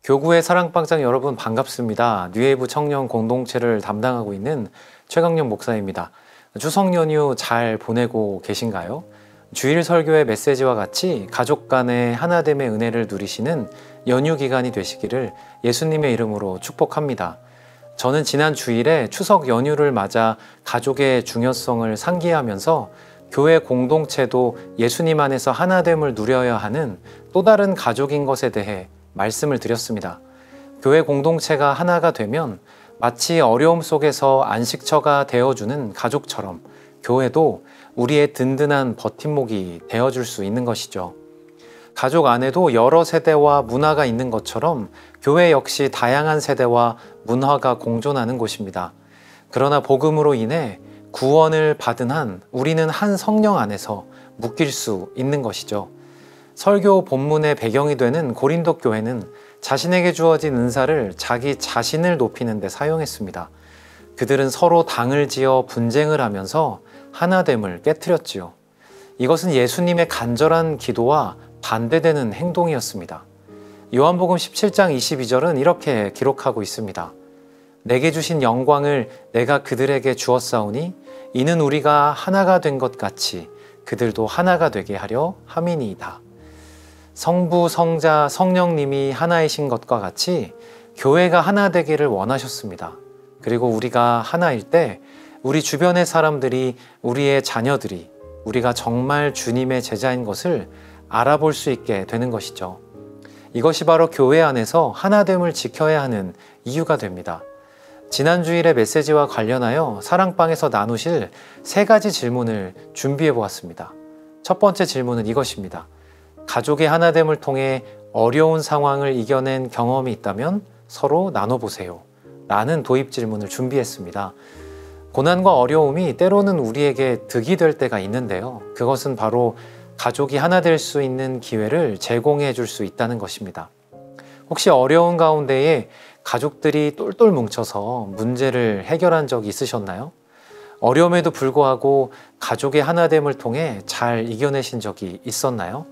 교구의 사랑방장 여러분 반갑습니다. 뉴웨이브 청년 공동체를 담당하고 있는 최강령 목사입니다. 추석 연휴 잘 보내고 계신가요? 주일 설교의 메시지와 같이 가족 간의 하나됨의 은혜를 누리시는 연휴 기간이 되시기를 예수님의 이름으로 축복합니다. 저는 지난 주일에 추석 연휴를 맞아 가족의 중요성을 상기하면서 교회 공동체도 예수님 안에서 하나됨을 누려야 하는 또 다른 가족인 것에 대해 말씀을 드렸습니다. 교회 공동체가 하나가 되면 마치 어려움 속에서 안식처가 되어주는 가족처럼 교회도 우리의 든든한 버팀목이 되어줄 수 있는 것이죠. 가족 안에도 여러 세대와 문화가 있는 것처럼 교회 역시 다양한 세대와 문화가 공존하는 곳입니다. 그러나 복음으로 인해 구원을 받은 한 우리는 한 성령 안에서 묶일 수 있는 것이죠. 설교 본문의 배경이 되는 고린도 교회는 자신에게 주어진 은사를 자기 자신을 높이는 데 사용했습니다. 그들은 서로 당을 지어 분쟁을 하면서 하나됨을 깨뜨렸지요. 이것은 예수님의 간절한 기도와 반대되는 행동이었습니다. 요한복음 17장 22절은 이렇게 기록하고 있습니다. 내게 주신 영광을 내가 그들에게 주었사오니 이는 우리가 하나가 된 것 같이 그들도 하나가 되게 하려 함이니이다. 성부, 성자, 성령님이 하나이신 것과 같이 교회가 하나 되기를 원하셨습니다. 그리고 우리가 하나일 때 우리 주변의 사람들이, 우리의 자녀들이 우리가 정말 주님의 제자인 것을 알아볼 수 있게 되는 것이죠. 이것이 바로 교회 안에서 하나됨을 지켜야 하는 이유가 됩니다. 지난 주일의 메시지와 관련하여 사랑방에서 나누실 3가지 질문을 준비해 보았습니다. 첫 번째 질문은 이것입니다. 가족의 하나됨을 통해 어려운 상황을 이겨낸 경험이 있다면 서로 나눠보세요. 라는 도입 질문을 준비했습니다. 고난과 어려움이 때로는 우리에게 득이 될 때가 있는데요. 그것은 바로 가족이 하나 될 수 있는 기회를 제공해 줄 수 있다는 것입니다. 혹시 어려운 가운데에 가족들이 똘똘 뭉쳐서 문제를 해결한 적이 있으셨나요? 어려움에도 불구하고 가족의 하나됨을 통해 잘 이겨내신 적이 있었나요?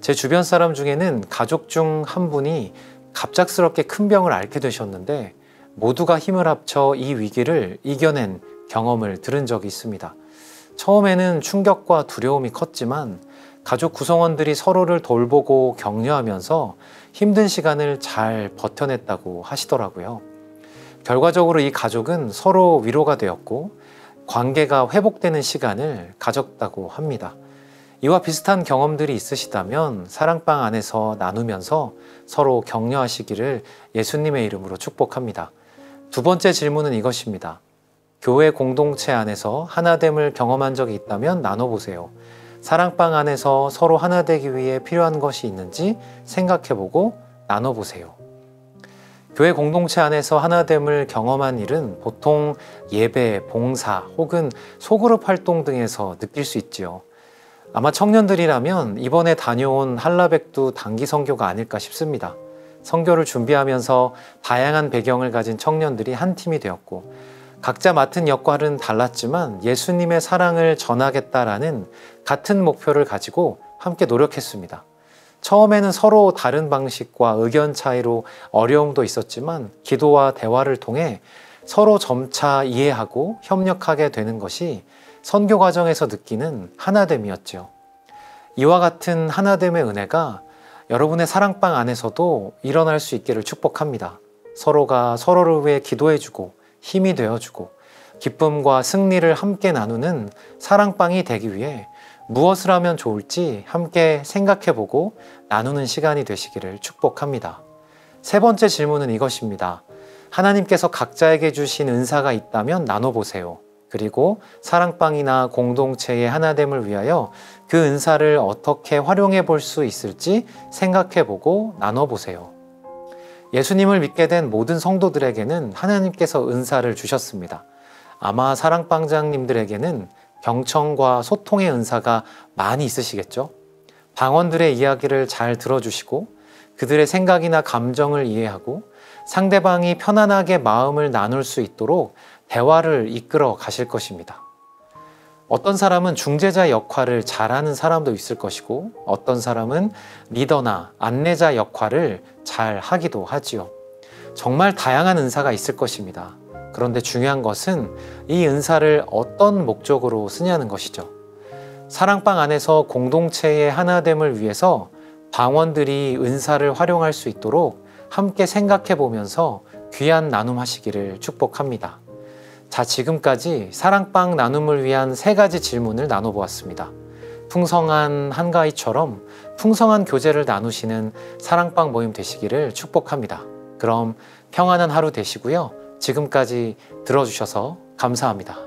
제 주변 사람 중에는 가족 중 한 분이 갑작스럽게 큰 병을 앓게 되셨는데 모두가 힘을 합쳐 이 위기를 이겨낸 경험을 들은 적이 있습니다. 처음에는 충격과 두려움이 컸지만 가족 구성원들이 서로를 돌보고 격려하면서 힘든 시간을 잘 버텨냈다고 하시더라고요. 결과적으로 이 가족은 서로 위로가 되었고 관계가 회복되는 시간을 가졌다고 합니다. 이와 비슷한 경험들이 있으시다면 사랑방 안에서 나누면서 서로 격려하시기를 예수님의 이름으로 축복합니다. 두 번째 질문은 이것입니다. 교회 공동체 안에서 하나됨을 경험한 적이 있다면 나눠보세요. 사랑방 안에서 서로 하나 되기 위해 필요한 것이 있는지 생각해보고 나눠보세요. 교회 공동체 안에서 하나됨을 경험한 일은 보통 예배, 봉사 혹은 소그룹 활동 등에서 느낄 수 있지요. 아마 청년들이라면 이번에 다녀온 한라백두 단기 선교가 아닐까 싶습니다. 선교를 준비하면서 다양한 배경을 가진 청년들이 한 팀이 되었고 각자 맡은 역할은 달랐지만 예수님의 사랑을 전하겠다라는 같은 목표를 가지고 함께 노력했습니다. 처음에는 서로 다른 방식과 의견 차이로 어려움도 있었지만 기도와 대화를 통해 서로 점차 이해하고 협력하게 되는 것이 선교 과정에서 느끼는 하나됨이었죠. 이와 같은 하나됨의 은혜가 여러분의 사랑방 안에서도 일어날 수 있기를 축복합니다. 서로가 서로를 위해 기도해주고 힘이 되어주고 기쁨과 승리를 함께 나누는 사랑방이 되기 위해 무엇을 하면 좋을지 함께 생각해보고 나누는 시간이 되시기를 축복합니다. 세 번째 질문은 이것입니다. 하나님께서 각자에게 주신 은사가 있다면 나눠보세요. 그리고 사랑방이나 공동체의 하나됨을 위하여 그 은사를 어떻게 활용해 볼 수 있을지 생각해보고 나눠보세요. 예수님을 믿게 된 모든 성도들에게는 하나님께서 은사를 주셨습니다. 아마 사랑방장님들에게는 경청과 소통의 은사가 많이 있으시겠죠? 방언들의 이야기를 잘 들어주시고 그들의 생각이나 감정을 이해하고 상대방이 편안하게 마음을 나눌 수 있도록 대화를 이끌어 가실 것입니다. 어떤 사람은 중재자 역할을 잘하는 사람도 있을 것이고 어떤 사람은 리더나 안내자 역할을 잘 하기도 하지요. 정말 다양한 은사가 있을 것입니다. 그런데 중요한 것은 이 은사를 어떤 목적으로 쓰냐는 것이죠. 사랑방 안에서 공동체의 하나됨을 위해서 방원들이 은사를 활용할 수 있도록 함께 생각해 보면서 귀한 나눔하시기를 축복합니다. 자, 지금까지 사랑방 나눔을 위한 3가지 질문을 나눠보았습니다. 풍성한 한가위처럼 풍성한 교제를 나누시는 사랑방 모임 되시기를 축복합니다. 그럼 평안한 하루 되시고요. 지금까지 들어주셔서 감사합니다.